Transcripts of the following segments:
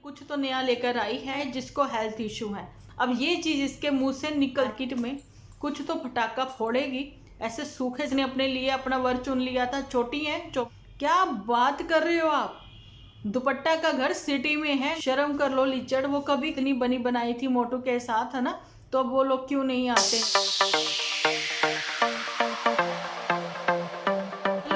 कुछ तो नया लेकर आई है जिसको हेल्थ इशू है। अब ये चीज़ इसके मुंह से निकल किट में कुछ तो फटाका फोड़ेगी। ऐसे सूखे ने अपने लिए अपना वर चुन लिया था। छोटी है क्या बात कर रहे हो आप? दुपट्टा का घर सिटी में है, शर्म कर लो लीचड़। वो कभी इतनी बनी बनाई थी मोटू के साथ, है ना? तो अब वो लोग क्यों नहीं आते?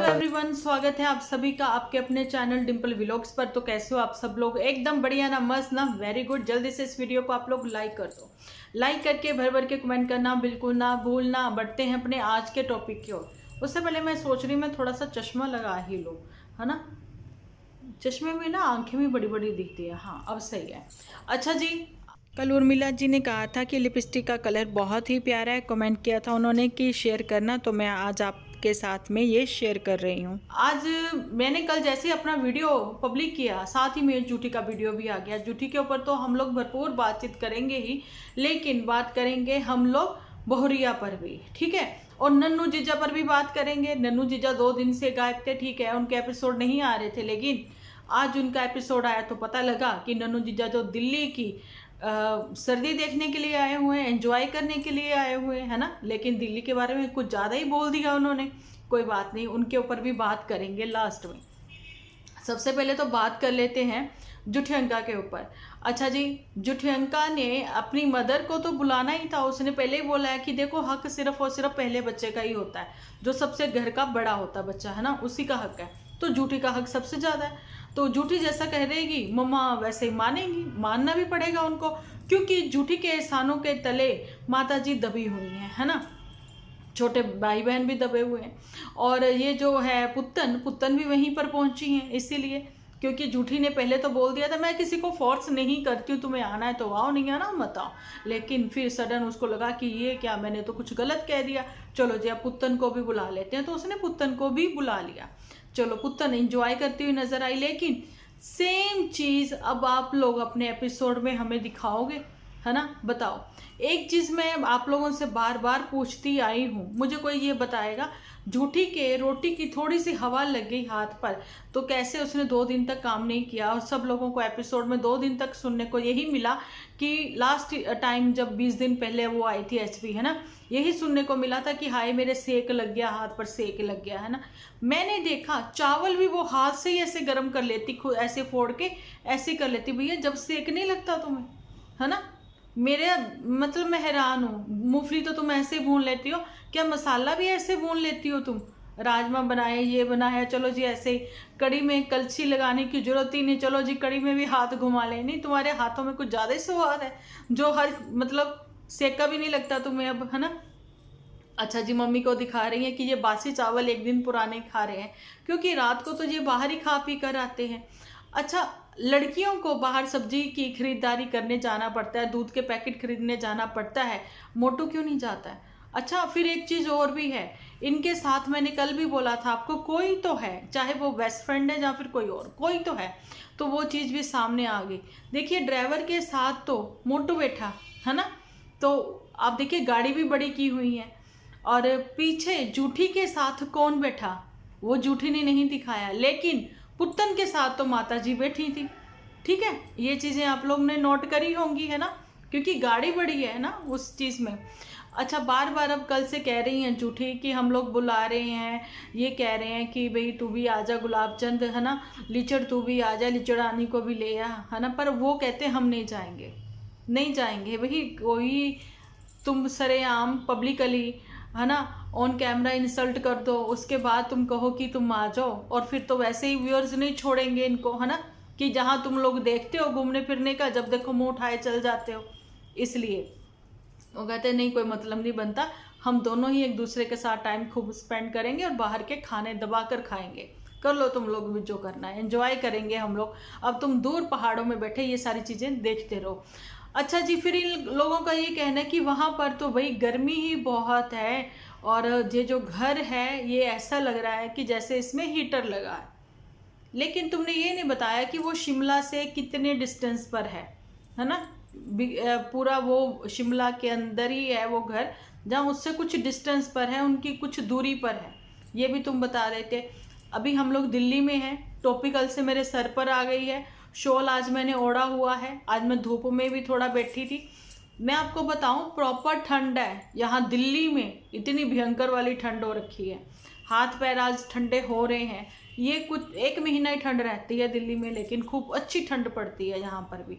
एवरीवन, स्वागत है आप सभी का आपके अपने चैनल डिम्पल व्लॉग्स पर। तो कैसे हो आप सब लोग? एकदम बढ़िया ना, मस्त ना, वेरी गुड। जल्दी से इस वीडियो को आप लोग लाइक कर दो। लाइक करके भर भर के कमेंट करना बिल्कुल ना भूलना। बढ़ते हैं अपने आज के टॉपिक की ओर। उससे पहले मैं सोच रही मैं थोड़ा सा चश्मा लगा ही लूँ, है ना? चश्मे में ना आंखें भी बड़ी बड़ी दिखती है। हाँ, अब सही है। अच्छा जी, कल उर्मिला जी ने कहा था कि लिपस्टिक का कलर बहुत ही प्यारा है। कमेंट किया था उन्होंने कि शेयर करना, तो मैं आज आपके साथ में ये शेयर कर रही हूँ। आज मैंने कल जैसे अपना वीडियो पब्लिक किया, साथ ही में जूठी का वीडियो भी आ गया। जूठी के ऊपर तो हम लोग भरपूर बातचीत करेंगे ही, लेकिन बात करेंगे हम लोग बहुरिया पर भी, ठीक है? और नन्नू जीजा पर भी बात करेंगे। नन्नू जीजा 2 दिन से गायब थे, ठीक है? उनके एपिसोड नहीं आ रहे थे, लेकिन आज उनका एपिसोड आया तो पता लगा कि नन्नू जीजा जो दिल्ली की सर्दी देखने के लिए आए हुए हैं, एंजॉय करने के लिए आए हुए हैं, है ना? लेकिन दिल्ली के बारे में कुछ ज़्यादा ही बोल दिया उन्होंने। कोई बात नहीं, उनके ऊपर भी बात करेंगे लास्ट में। सबसे पहले तो बात कर लेते हैं जुठियंका के ऊपर। अच्छा जी, जुठियंका ने अपनी मदर को तो बुलाना ही था। उसने पहले ही बोला है कि देखो, हक सिर्फ और सिर्फ पहले बच्चे का ही होता है, जो सबसे घर का बड़ा होता है बच्चा, है ना? उसी का हक है। तो जूठी का हक सबसे ज़्यादा है। तो जूठी जैसा कह रहेगी मम्मा वैसे ही मानेंगी, मानना भी पड़ेगा उनको, क्योंकि जूठी के एहसानों के तले माता जी दबी हुई हैं, है ना? छोटे भाई बहन भी दबे हुए हैं। और ये जो है पुत्तन भी वहीं पर पहुंची हैं, इसीलिए क्योंकि जूठी ने पहले तो बोल दिया था मैं किसी को फोर्स नहीं करती हूँ, तुम्हें आना है तो आओ, नहीं आना मत आओ। लेकिन फिर सडन उसको लगा कि ये क्या, मैंने तो कुछ गलत कह दिया। चलो जी, अब पुत्तन को भी बुला लेते हैं। तो उसने पुत्तन को भी बुला लिया। चलो, पुत्तन एंजॉय करती हुई नजर आई। लेकिन सेम चीज अब आप लोग अपने एपिसोड में हमें दिखाओगे, है ना? बताओ। एक चीज मैं आप लोगों से बार बार पूछती आई हूँ, मुझे कोई ये बताएगा, जूठी के रोटी की थोड़ी सी हवा लग गई हाथ पर तो कैसे उसने 2 दिन तक काम नहीं किया? और सब लोगों को एपिसोड में 2 दिन तक सुनने को यही मिला कि लास्ट टाइम जब 20 दिन पहले वो आई थी एचपी, है ना, यही सुनने को मिला था कि हाय मेरे सेक लग गया, हाथ पर सेक लग गया, है ना? मैंने देखा चावल भी वो हाथ से ही ऐसे गर्म कर लेती, खुद ऐसे फोड़ के ऐसे कर लेती। भैया, जब सेक नहीं लगता तुम्हें, है ना? मेरे मतलब मैं हैरान हूँ। मूंगफली तो तुम ऐसे भून लेती हो, क्या मसाला भी ऐसे भून लेती हो तुम? राजमा बनाए, ये बनाया, चलो जी ऐसे ही। कड़ी में कलछी लगाने की जरूरत ही नहीं, चलो जी कड़ी में भी हाथ घुमा ले। नहीं, तुम्हारे हाथों में कुछ ज़्यादा ही स्वाद है, जो हर मतलब सेका भी नहीं लगता तुम्हें अब, है ना? अच्छा जी, मम्मी को दिखा रही है कि ये बासी चावल 1 दिन पुराने खा रहे हैं, क्योंकि रात को तो ये बाहर ही खा पी कर आते हैं। अच्छा, लड़कियों को बाहर सब्जी की खरीदारी करने जाना पड़ता है, दूध के पैकेट खरीदने जाना पड़ता है, मोटू क्यों नहीं जाता है? अच्छा, फिर एक चीज़ और भी है, इनके साथ मैंने कल भी बोला था आपको, कोई तो है, चाहे वो बेस्ट फ्रेंड है या फिर कोई और, कोई तो है। तो वो चीज़ भी सामने आ गई। देखिए, ड्राइवर के साथ तो मोटू बैठा, है ना? तो आप देखिए, गाड़ी भी बड़ी की हुई है। और पीछे जूठी के साथ कौन बैठा? वो जूठी ने नहीं दिखाया, लेकिन पुत्तन के साथ तो माता जी बैठी थी, ठीक है? ये चीज़ें आप लोग ने नोट करी होंगी, है ना? क्योंकि गाड़ी बड़ी है ना उस चीज़ में। अच्छा, बार बार अब कल से कह रही हैं जूठी कि हम लोग बुला रहे हैं, ये कह रहे हैं कि भाई तू भी आजा गुलाब चंद, है ना? लीचड़ तू भी आजा, लीचड़ रानी को भी ले आ, है ना? पर वो कहते हम नहीं जाएंगे, नहीं जाएंगे भाई। कोई तुम सरेआम पब्लिकली, है ना, ऑन कैमरा इंसल्ट कर दो, उसके बाद तुम कहो कि तुम आ जाओ, और फिर तो वैसे ही व्यूअर्स नहीं छोड़ेंगे इनको, है ना? कि जहाँ तुम लोग देखते हो घूमने फिरने का, जब देखो मुंह उठाए चल जाते हो। इसलिए वो कहते नहीं, कोई मतलब नहीं बनता, हम दोनों ही एक दूसरे के साथ टाइम खूब स्पेंड करेंगे और बाहर के खाने दबा कर खाएंगे। कर लो तुम लोग भी जो करना है, एंजॉय करेंगे हम लोग। अब तुम दूर पहाड़ों में बैठे ये सारी चीज़ें देखते रहो। अच्छा जी, फिर इन लोगों का ये कहना है कि वहाँ पर तो भाई गर्मी ही बहुत है, और ये जो घर है ये ऐसा लग रहा है कि जैसे इसमें हीटर लगा है। लेकिन तुमने ये नहीं बताया कि वो शिमला से कितने डिस्टेंस पर है ना? पूरा वो शिमला के अंदर ही है वो घर, जहाँ उससे कुछ डिस्टेंस पर है, उनकी कुछ दूरी पर है, ये भी तुम बता देते। अभी हम लोग दिल्ली में हैं, टॉपिकल से मेरे सर पर आ गई है, शॉल आज मैंने ओढ़ा हुआ है, आज मैं धूप में भी थोड़ा बैठी थी। मैं आपको बताऊं प्रॉपर ठंड है यहाँ दिल्ली में, इतनी भयंकर वाली ठंड हो रखी है, हाथ पैर आज ठंडे हो रहे हैं। ये कुछ 1 महीना ही ठंड रहती है दिल्ली में, लेकिन खूब अच्छी ठंड पड़ती है यहाँ पर भी।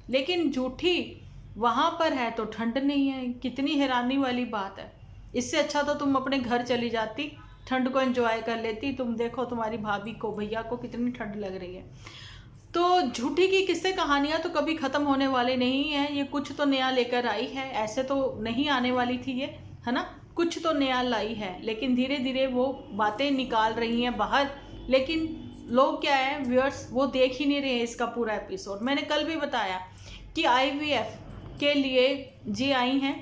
लेकिन झूठी वहाँ पर है तो ठंड नहीं है, कितनी हैरानी वाली बात है। इससे अच्छा तो तुम अपने घर चली जाती, ठंड को एंजॉय कर लेती। तुम देखो तुम्हारी भाभी को, भैया को कितनी ठंड लग रही है। तो झूठी की किस्से कहानियाँ तो कभी ख़त्म होने वाले नहीं हैं। ये कुछ तो नया लेकर आई है, ऐसे तो नहीं आने वाली थी ये, है ना। कुछ तो नया लाई है, लेकिन धीरे धीरे वो बातें निकाल रही हैं बाहर। लेकिन लोग क्या है, व्यूअर्स, वो देख ही नहीं रहे इसका पूरा एपिसोड। मैंने कल भी बताया कि IVF के लिए जी आई हैं,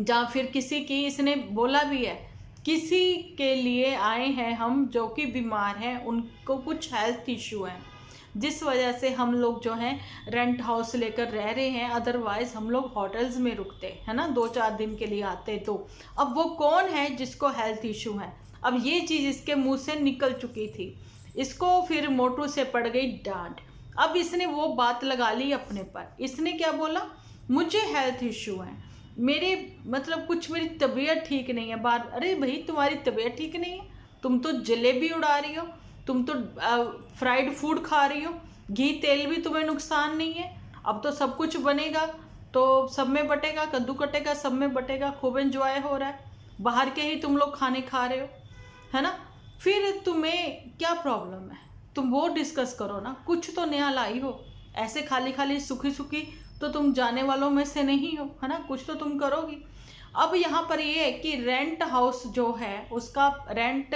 या फिर किसी की, इसने बोला भी है, किसी के लिए आए हैं हम जो कि बीमार हैं, उनको कुछ हेल्थ इशू है, जिस वजह से हम लोग जो हैं रेंट हाउस लेकर रह रहे हैं। अदरवाइज़ हम लोग होटल्स में रुकते, है ना, 2-4 दिन के लिए आते। तो अब वो कौन है जिसको हेल्थ इशू है, अब ये चीज़ इसके मुंह से निकल चुकी थी, इसको फिर मोटू से पड़ गई डांट। अब इसने वो बात लगा ली अपने पर। इसने क्या बोला, मुझे हेल्थ इशू है, मेरे मतलब कुछ मेरी तबीयत ठीक नहीं है। बार अरे भाई तुम्हारी तबीयत ठीक नहीं है, तुम तो जलेबी उड़ा रही हो, तुम तो फ्राइड फूड खा रही हो, घी तेल भी तुम्हें नुकसान नहीं है। अब तो सब कुछ बनेगा तो सब में बटेगा, कद्दू कटेगा सब में बटेगा, खूब एंजॉय हो रहा है, बाहर के ही तुम लोग खाने खा रहे हो, है ना। फिर तुम्हें क्या प्रॉब्लम है, तुम वो डिस्कस करो ना। कुछ तो नया लाई हो, ऐसे खाली खाली सुखी सुखी तो तुम जाने वालों में से नहीं हो, है ना, कुछ तो तुम करोगी। अब यहाँ पर ये है कि रेंट हाउस जो है उसका रेंट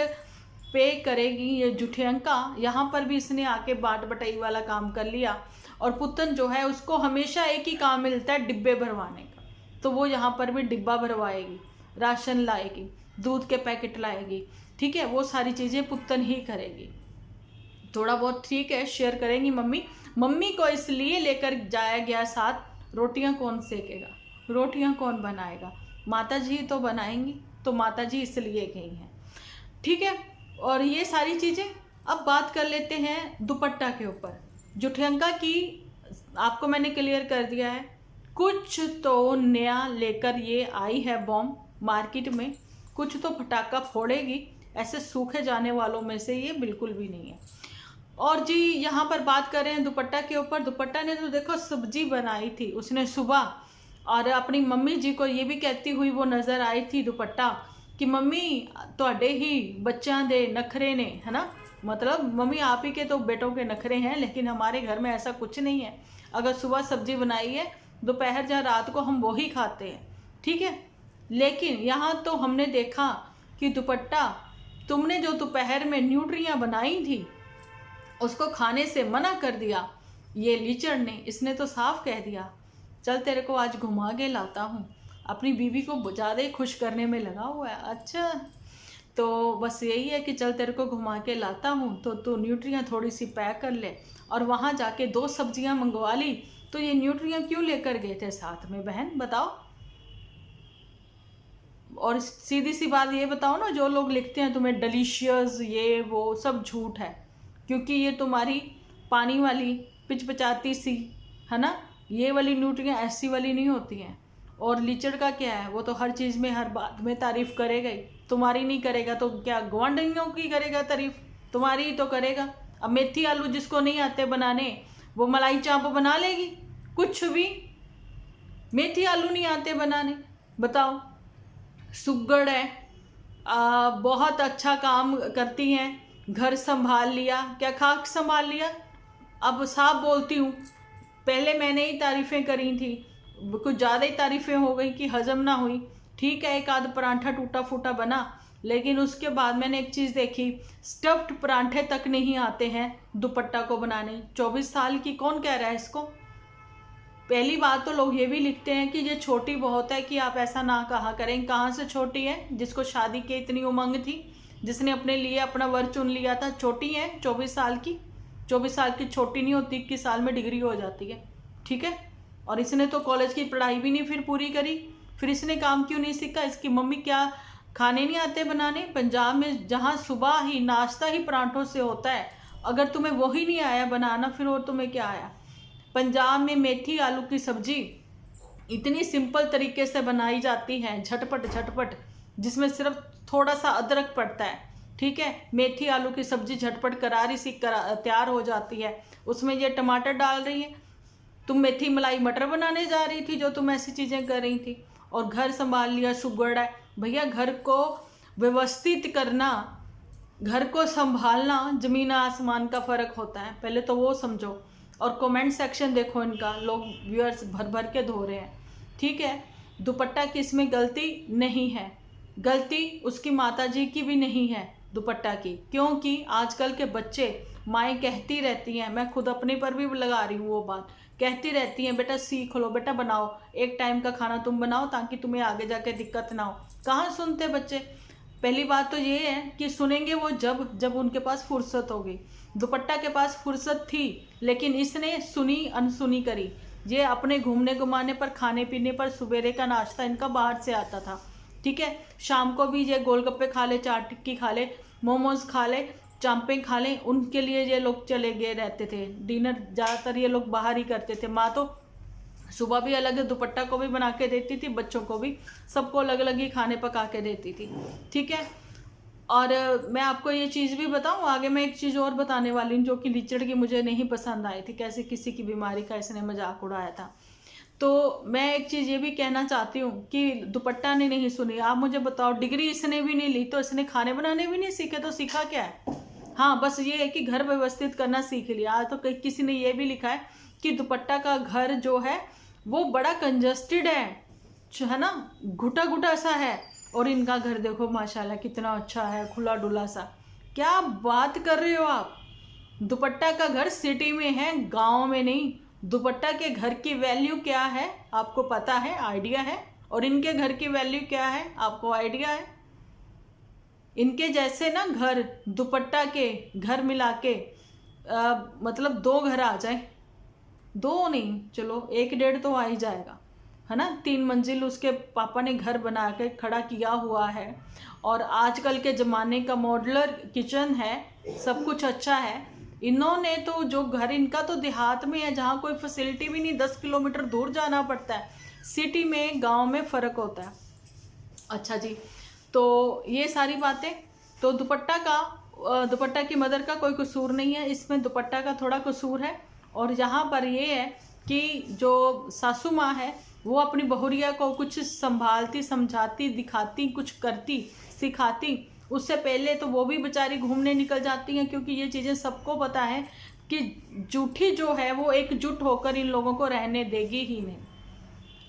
पे करेगी ये जुठियंका। यहाँ पर भी इसने आके बाट बटाई वाला काम कर लिया। और पुतन जो है उसको हमेशा एक ही काम मिलता है, डिब्बे भरवाने का। तो वो यहाँ पर भी डिब्बा भरवाएगी, राशन लाएगी, दूध के पैकेट लाएगी, ठीक है, वो सारी चीज़ें पुतन ही करेगी। थोड़ा बहुत ठीक है शेयर करेंगी मम्मी। मम्मी को इसलिए लेकर जाया गया साथ, रोटियां कौन सेकेगा, रोटियां कौन बनाएगा, माता जी तो बनाएंगी, तो माता जी इसलिए गई हैं, ठीक है। और ये सारी चीज़ें। अब बात कर लेते हैं दुपट्टा के ऊपर। जुठियंका की आपको मैंने क्लियर कर दिया है, कुछ तो नया लेकर ये आई है बॉम्ब मार्केट में, कुछ तो फटाका फोड़ेगी, ऐसे सूखे जाने वालों में से ये बिल्कुल भी नहीं है। और जी यहाँ पर बात कर रहे हैं दुपट्टा के ऊपर। दुपट्टा ने तो देखो सब्जी बनाई थी उसने सुबह, और अपनी मम्मी जी को ये भी कहती हुई वो नज़र आई थी दुपट्टा कि मम्मी तुहाडे ही बच्चों दे नखरे ने, है ना, मतलब मम्मी आप ही के तो बेटों के नखरे हैं, लेकिन हमारे घर में ऐसा कुछ नहीं है। अगर सुबह सब्जी बनाई है, दोपहर या रात को हम वही खाते हैं, ठीक है। लेकिन यहाँ तो हमने देखा कि दुपट्टा, तुमने जो दोपहर में न्यूट्रियाँ बनाई थी उसको खाने से मना कर दिया ये लीचड़ ने। इसने तो साफ कह दिया, चल तेरे को आज घुमा के लाता हूँ। अपनी बीवी को ज़्यादा ही खुश करने में लगा हुआ है। अच्छा, तो बस यही है कि चल तेरे को घुमा के लाता हूँ, तो तू न्यूट्रियाँ थोड़ी सी पैक कर ले। और वहाँ जाके 2 सब्जियाँ मंगवा ली। तो ये न्यूट्रियाँ क्यों लेकर गए थे साथ में बहन, बताओ। और सीधी सी बात ये बताओ ना, जो लोग लिखते हैं तुम्हें डिलीशियस ये वो, सब झूठ है, क्योंकि ये तुम्हारी पानी वाली पिचपिचाती सी, है ना, ये वाली न्यूट्रियाँ ऐसी वाली नहीं होती हैं। और लीचड़ का क्या है, वो तो हर चीज़ में हर बात में तारीफ़ करेगा ही, तुम्हारी नहीं करेगा तो क्या गवांढियों की करेगा तारीफ़, तुम्हारी ही तो करेगा। अब मेथी आलू जिसको नहीं आते बनाने, वो मलाई चाप बना लेगी, कुछ भी। मेथी आलू नहीं आते बनाने, बताओ। सुगड़ है, बहुत अच्छा काम करती हैं, घर संभाल लिया, क्या खाक संभाल लिया। अब साफ बोलती हूँ, पहले मैंने ही तारीफ़ें करी थी, कुछ ज़्यादा ही तारीफ़ें हो गई कि हजम ना हुई। ठीक है, एक आध परांठा टूटा फूटा बना, लेकिन उसके बाद मैंने एक चीज़ देखी, स्टफ्ड परांठे तक नहीं आते हैं दुपट्टा को बनाने। 24 साल की कौन कह रहा है इसको। पहली बात तो लोग ये भी लिखते हैं कि ये छोटी बहुत है, कि आप ऐसा ना कहा करें। कहाँ से छोटी है, जिसको शादी की इतनी उमंग थी, जिसने अपने लिए अपना वर चुन लिया था, छोटी है 24 साल की। 24 साल की छोटी नहीं होती, 21 साल में डिग्री हो जाती है, ठीक है। और इसने तो कॉलेज की पढ़ाई भी नहीं फिर पूरी करी, फिर इसने काम क्यों नहीं सीखा। इसकी मम्मी क्या खाने नहीं आते बनाने। पंजाब में जहाँ सुबह ही नाश्ता ही परांठों से होता है, अगर तुम्हें वही नहीं आया बनाना, फिर और तुम्हें क्या आया। पंजाब में मेथी आलू की सब्जी इतनी सिंपल तरीके से बनाई जाती है, झटपट झटपट, जिसमें सिर्फ थोड़ा सा अदरक पड़ता है, ठीक है। मेथी आलू की सब्जी झटपट करारी सी तैयार हो जाती है। उसमें ये टमाटर डाल रही है, तुम मेथी मलाई मटर बनाने जा रही थी जो तुम ऐसी चीज़ें कर रही थी, और घर संभाल लिया, सुगड़ है। भैया घर को व्यवस्थित करना, घर को संभालना ज़मीन आसमान का फ़र्क होता है, पहले तो वो समझो। और कमेंट सेक्शन देखो इनका, लोग व्यूअर्स भर भर के धो रहे हैं, ठीक है। दुपट्टा की इसमें गलती नहीं है, गलती उसकी माताजी की भी नहीं है दुपट्टा की, क्योंकि आजकल के बच्चे, माएँ कहती रहती हैं, मैं खुद अपने पर भी लगा रही हूँ वो बात, कहती रहती हैं बेटा सीख लो, बेटा बनाओ, एक टाइम का खाना तुम बनाओ ताकि तुम्हें आगे जाके दिक्कत ना हो। कहाँ सुनते बच्चे। पहली बात तो ये है कि सुनेंगे वो जब उनके पास फुर्सत होगी। दुपट्टा के पास फुर्सत थी, लेकिन इसने सुनी अनसुनी करी। ये अपने घूमने घुमाने पर, खाने पीने पर, सवेरे का नाश्ता इनका बाहर से आता था, ठीक है। शाम को भी ये गोलगप्पे खा ले, चाट टिक्की खा ले, मोमोज खा ले, चांपे खा लें, उनके लिए ये लोग चले गए रहते थे। डिनर ज़्यादातर ये लोग बाहर ही करते थे। माँ तो सुबह भी अलग दुपट्टा को भी बना के देती थी, बच्चों को भी, सबको अलग अलग ही खाने पका के देती थी, ठीक है। और मैं आपको ये चीज़ भी बताऊं, आगे मैं एक चीज़ और बताने वाली हूँ जो कि लीचड़ की मुझे नहीं पसंद आई थी, कैसे किसी की बीमारी का इसने मजाक उड़ाया था। तो मैं एक चीज़ ये भी कहना चाहती हूँ कि दुपट्टा ने नहीं सुनी। आप मुझे बताओ, डिग्री इसने भी नहीं ली तो इसने खाने बनाने भी नहीं सीखे, तो सीखा क्या है। हाँ, बस ये है कि घर व्यवस्थित करना सीख लिया। आज तो किसी ने ये भी लिखा है कि दुपट्टा का घर जो है वो बड़ा कंजस्टेड है ना, घुटा घुटा सा है, और इनका घर देखो माशाल्लाह कितना अच्छा है, खुला डुला सा। क्या बात कर रहे हो आप। दुपट्टा का घर सिटी में है, गांव में नहीं। दुपट्टा के घर की वैल्यू क्या है आपको पता है, आइडिया है, और इनके घर की वैल्यू क्या है आपको आइडिया है। इनके जैसे ना घर, दुपट्टा के घर मिला के मतलब 2 घर आ जाए, 2 नहीं, चलो 1-1.5 तो आ ही जाएगा, है ना। 3 मंजिल उसके पापा ने घर बना के खड़ा किया हुआ है, और आजकल के ज़माने का मॉड्यूलर किचन है, सब कुछ अच्छा है। इन्होंने तो जो घर इनका तो देहात में है, जहाँ कोई फैसिलिटी भी नहीं, 10 किलोमीटर दूर जाना पड़ता है। सिटी में गांव में फ़र्क होता है। अच्छा जी, तो ये सारी बातें। तो दुपट्टा की मदर का कोई कसूर नहीं है, इसमें दुपट्टा का थोड़ा कसूर है। और यहाँ पर ये है कि जो सासू माँ है वो अपनी बहुरिया को कुछ संभालती, समझाती, दिखाती, कुछ करती, सिखाती, उससे पहले तो वो भी बेचारी घूमने निकल जाती हैं, क्योंकि ये चीज़ें सबको पता है कि जूठी जो है वो एकजुट होकर इन लोगों को रहने देगी ही नहीं।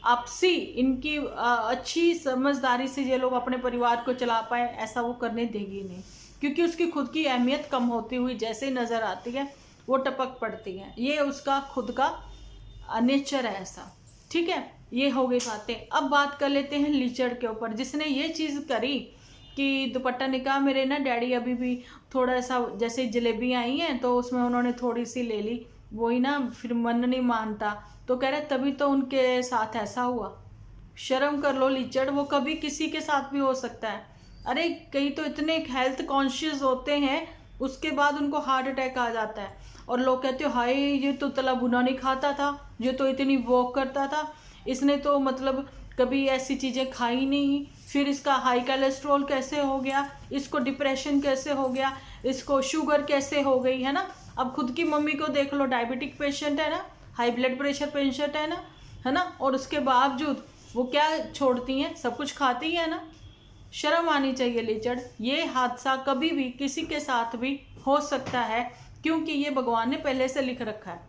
आपसी इनकी अच्छी समझदारी से ये लोग अपने परिवार को चला पाए, ऐसा वो करने देगी नहीं, क्योंकि उसकी खुद की अहमियत कम होती हुई जैसे ही नज़र आती है वो टपक पड़ती है। ये उसका खुद का नेचर है ऐसा, ठीक है। ये हो गई बातें। अब बात कर लेते हैं लीचड़ के ऊपर, जिसने ये चीज़ करी कि दुपट्टा ने कहा मेरे ना डैडी अभी भी थोड़ा सा, जैसे जलेबी आई हैं तो उसमें उन्होंने थोड़ी सी ले ली, वही ना, फिर मन नहीं मानता, तो कह रहे तभी तो उनके साथ ऐसा हुआ। शर्म कर लो लीचड़, वो कभी किसी के साथ भी हो सकता है। अरे कई तो इतने हेल्थ कॉन्शियस होते हैं, उसके बाद उनको हार्ट अटैक आ जाता है, और लोग कहते हो हाय ये तो तला भुना नहीं खाता था, ये तो इतनी वॉक करता था, इसने तो मतलब कभी ऐसी चीज़ें खाई नहीं, फिर इसका हाई कोलेस्ट्रॉल कैसे हो गया, इसको डिप्रेशन कैसे हो गया, इसको शुगर कैसे हो गई, है ना। अब खुद की मम्मी को देख लो, डायबिटिक पेशेंट है ना, हाई ब्लड प्रेशर पेशेंट है ना, और उसके बावजूद वो क्या छोड़ती हैं, सब कुछ खाती है ना। शर्म आनी चाहिए लीचड़। ये हादसा कभी भी किसी के साथ भी हो सकता है, क्योंकि ये भगवान ने पहले से लिख रखा है।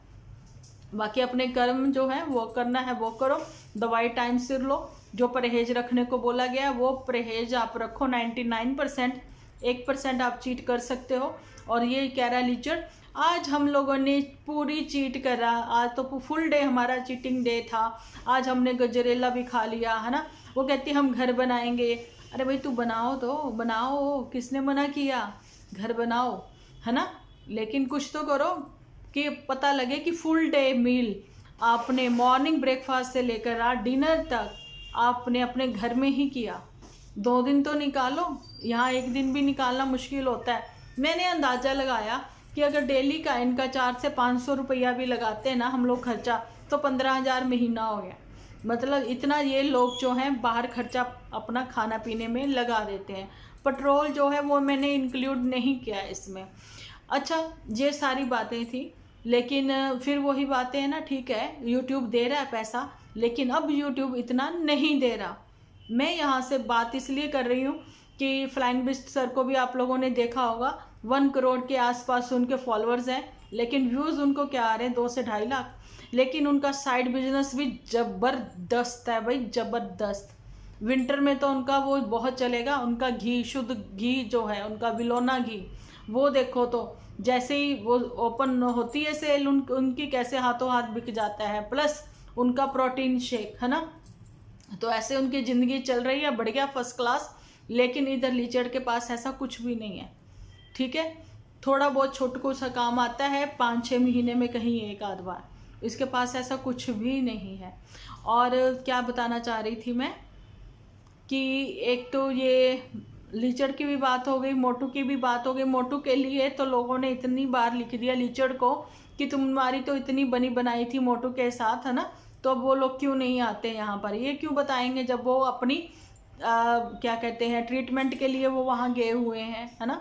बाकी अपने कर्म जो है वो करना है वो करो, दवाई टाइम से लो, जो परहेज रखने को बोला गया वो परहेज आप रखो 99%, 1% आप चीट कर सकते हो। और ये कह रहा लीचड़ आज हम लोगों ने पूरी चीट करा, आज तो फुल डे हमारा चीटिंग डे था, आज हमने गजरेला भी खा लिया, है ना। वो कहती हम घर बनाएंगे। अरे भाई तू बनाओ तो बनाओ, किसने मना किया, घर बनाओ, है ना, लेकिन कुछ तो करो कि पता लगे कि फुल डे मील आपने मॉर्निंग ब्रेकफास्ट से लेकर रात डिनर तक आपने अपने घर में ही किया। 2 दिन तो निकालो, यहाँ 1 दिन भी निकालना मुश्किल होता है। मैंने अंदाज़ा लगाया कि अगर डेली का इनका 400 से 500 रुपया भी लगाते हैं ना हम लोग खर्चा, तो 15,000 महीना हो गया। मतलब इतना ये लोग जो हैं बाहर खर्चा अपना खाना पीने में लगा देते हैं। पेट्रोल जो है वो मैंने इंक्लूड नहीं किया इसमें। अच्छा, ये सारी बातें थी, लेकिन फिर वही बातें हैं ना, ठीक है यूट्यूब दे रहा है पैसा, लेकिन अब यूट्यूब इतना नहीं दे रहा। मैं यहाँ से बात इसलिए कर रही हूँ कि फ्लाइंग बिस्ट सर को भी आप लोगों ने देखा होगा, 1 करोड़ के आसपास उनके फॉलोअर्स हैं, लेकिन व्यूज़ उनको क्या आ रहे हैं 2 से 2.5 लाख। लेकिन उनका साइड बिजनेस भी ज़बरदस्त है भाई, ज़बरदस्त। विंटर में तो उनका वो बहुत चलेगा, उनका घी, शुद्ध घी जो है उनका विलोना घी, वो देखो तो जैसे ही वो ओपन होती है सेल उनकी कैसे हाथों हाथ बिक जाता है। प्लस उनका प्रोटीन शेक है ना, तो ऐसे उनकी ज़िंदगी चल रही है बढ़िया, फर्स्ट क्लास। लेकिन इधर लीचड़ के पास ऐसा कुछ भी नहीं है, ठीक है। थोड़ा बहुत छोटकू सा काम आता है 5-6 महीने में कहीं एक आध बार, इसके पास ऐसा कुछ भी नहीं है। और क्या बताना चाह रही थी मैं कि एक तो ये लीचड़ की भी बात हो गई, मोटू की भी बात हो गई। मोटू के लिए तो लोगों ने इतनी बार लिख दिया लीचड़ को कि तुम्हारी तो इतनी बनी बनाई थी मोटू के साथ, है ना, तो अब वो लोग क्यों नहीं आते यहाँ पर, ये क्यों बताएंगे जब वो अपनी क्या कहते हैं ट्रीटमेंट के लिए वो वहाँ गए हुए हैं, है ना।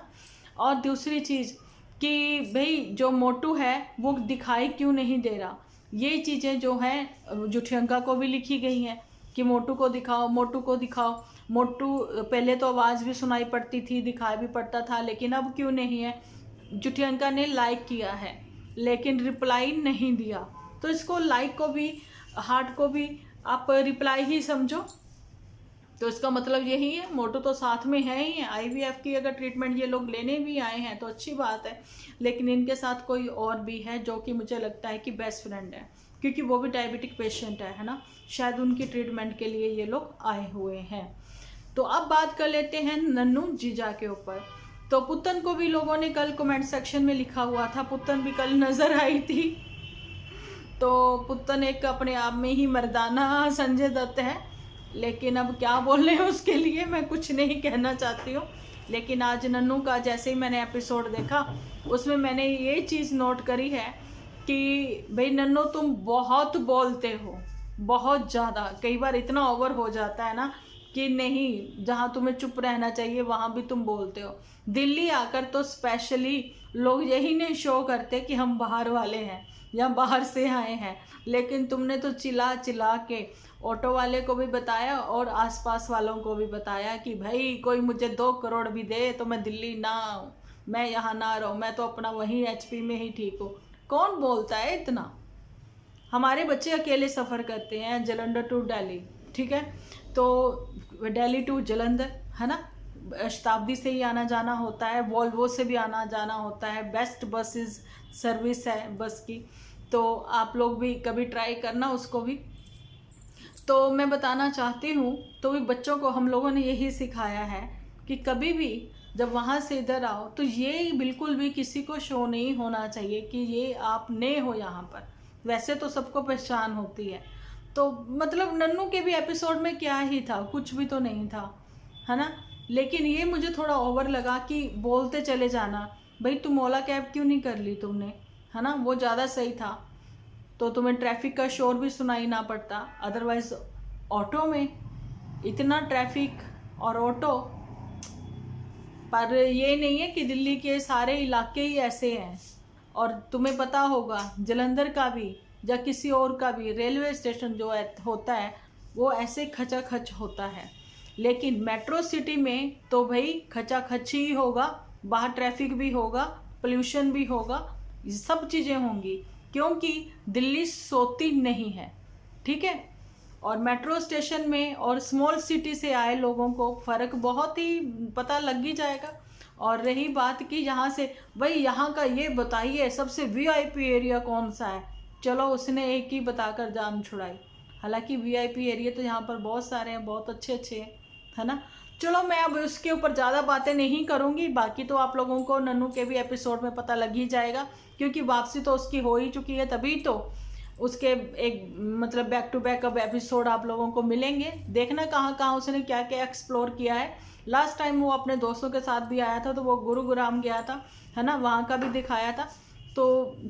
और दूसरी चीज़ कि भाई जो मोटू है वो दिखाई क्यों नहीं दे रहा, ये चीज़ें जो हैं जुठियंका को भी लिखी गई हैं कि मोटू को दिखाओ, मोटू को दिखाओ। मोटू पहले तो आवाज़ भी सुनाई पड़ती थी, दिखाई भी पड़ता था, लेकिन अब क्यों नहीं है। जुठियंका ने लाइक किया है लेकिन रिप्लाई नहीं दिया, तो इसको लाइक को भी हार्ट को भी आप रिप्लाई ही समझो। तो इसका मतलब यही है, मोटू तो साथ में है ही है। IVF की अगर ट्रीटमेंट ये लोग लेने भी आए हैं तो अच्छी बात है, लेकिन इनके साथ कोई और भी है जो कि मुझे लगता है कि बेस्ट फ्रेंड है, क्योंकि वो भी डायबिटिक पेशेंट है ना, शायद उनकी ट्रीटमेंट के लिए ये लोग आए हुए हैं। तो अब बात कर लेते हैं नन्नू जीजा के ऊपर। तो पुतन को भी लोगों ने कल कमेंट सेक्शन में लिखा हुआ था, पुतन भी कल नज़र आई थी। तो पुतन एक अपने आप में ही मर्दाना संजय दत्त है, लेकिन अब क्या बोल रहे हैं उसके लिए मैं कुछ नहीं कहना चाहती हूँ। लेकिन आज नन्नू का जैसे ही मैंने एपिसोड देखा उसमें मैंने ये चीज़ नोट करी है कि भाई नन्नू तुम बहुत बोलते हो, बहुत ज़्यादा, कई बार इतना ओवर हो जाता है ना कि नहीं, जहाँ तुम्हें चुप रहना चाहिए वहाँ भी तुम बोलते हो। दिल्ली आकर तो स्पेशली लोग यही नहीं शो करते कि हम बाहर वाले हैं या बाहर से आए हैं, लेकिन तुमने तो चिल्ला चिल्ला के ऑटो वाले को भी बताया और आसपास वालों को भी बताया कि भाई कोई मुझे 2 करोड़ भी दे तो मैं दिल्ली ना आऊँ, मैं यहाँ ना रहूँ, मैं तो अपना वहीं HP में ही ठीक हूँ। कौन बोलता है इतना। हमारे बच्चे अकेले सफ़र करते हैं जालंधर टू दिल्ली, ठीक है, तो दिल्ली टू जालंधर, है ना, शताब्दी से ही आना जाना होता है, वॉल्वो से भी आना जाना होता है, बेस्ट बसेस सर्विस है बस की, तो आप लोग भी कभी ट्राई करना उसको भी। तो मैं बताना चाहती हूँ, तो भी बच्चों को हम लोगों ने यही सिखाया है कि कभी भी जब वहाँ से इधर आओ तो ये बिल्कुल भी किसी को शो नहीं होना चाहिए कि ये आप नए हो यहाँ पर। वैसे तो सबको पहचान होती है, तो मतलब नन्नू के भी एपिसोड में क्या ही था, कुछ भी तो नहीं था, है ना। लेकिन ये मुझे थोड़ा ओवर लगा कि बोलते चले जाना, भाई तुम ओला कैब क्यों नहीं कर ली तुमने, है ना, वो ज़्यादा सही था, तो तुम्हें ट्रैफिक का शोर भी सुनाई ना पड़ता। अदरवाइज ऑटो में इतना ट्रैफिक और ऑटो, पर ये नहीं है कि दिल्ली के सारे इलाके ही ऐसे हैं। और तुम्हें पता होगा जालंधर का भी या किसी और का भी रेलवे स्टेशन जो होता है वो ऐसे खचाखच होता है, लेकिन मेट्रो सिटी में तो भाई खचाखच ही होगा, बाहर ट्रैफिक भी होगा, पोल्यूशन भी होगा, सब चीज़ें होंगी, क्योंकि दिल्ली सोती नहीं है, ठीक है। और मेट्रो स्टेशन में और स्मॉल सिटी से आए लोगों को फ़र्क बहुत ही पता लग ही जाएगा। और रही बात कि यहाँ से, भाई यहाँ का ये बताइए सबसे VIP एरिया कौन सा है, चलो उसने एक ही बताकर जान छुड़ाई। हालांकि VIP एरिया तो यहाँ पर बहुत सारे हैं, बहुत अच्छे अच्छे हैं, है ना। चलो मैं अब उसके ऊपर ज़्यादा बातें नहीं करूँगी, बाकी तो आप लोगों को नन्नू के भी एपिसोड में पता लग ही जाएगा, क्योंकि वापसी तो उसकी हो ही चुकी है, तभी तो उसके एक मतलब बैक टू बैक अब एपिसोड आप लोगों को मिलेंगे। देखना कहाँ कहाँ उसने क्या क्या एक्सप्लोर किया है, लास्ट टाइम वो अपने दोस्तों के साथ भी आया था, तो वो गुरुग्राम गया था, है ना, वहाँ का भी दिखाया था। तो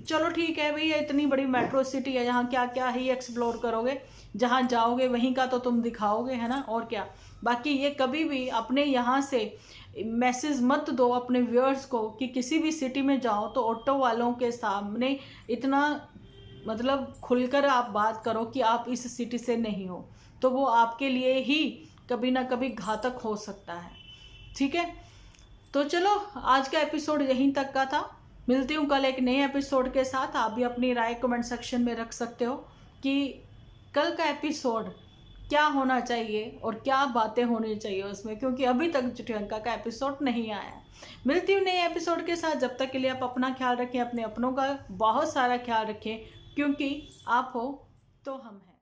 चलो ठीक है भैया, इतनी बड़ी मेट्रो सिटी है, यहाँ क्या क्या ही एक्सप्लोर करोगे, जहाँ जाओगे वहीं का तो तुम दिखाओगे, है ना, और क्या। बाकी ये कभी भी अपने यहाँ से मैसेज मत दो अपने व्यूअर्स को कि किसी भी सिटी में जाओ तो ऑटो वालों के सामने इतना मतलब खुलकर आप बात करो कि आप इस सिटी से नहीं हो, तो वो आपके लिए ही कभी ना कभी घातक हो सकता है। ठीक है, तो चलो आज का एपिसोड यहीं तक का था। मिलती हूँ कल एक नए एपिसोड के साथ। आप भी अपनी राय कमेंट सेक्शन में रख सकते हो कि कल का एपिसोड क्या होना चाहिए और क्या बातें होनी चाहिए उसमें, क्योंकि अभी तक चिट्ठियंका का एपिसोड नहीं आया है। मिलती हूँ नए एपिसोड के साथ। जब तक के लिए आप अपना ख्याल रखें, अपने अपनों का बहुत सारा ख्याल रखें, क्योंकि आप हो तो हम हैं।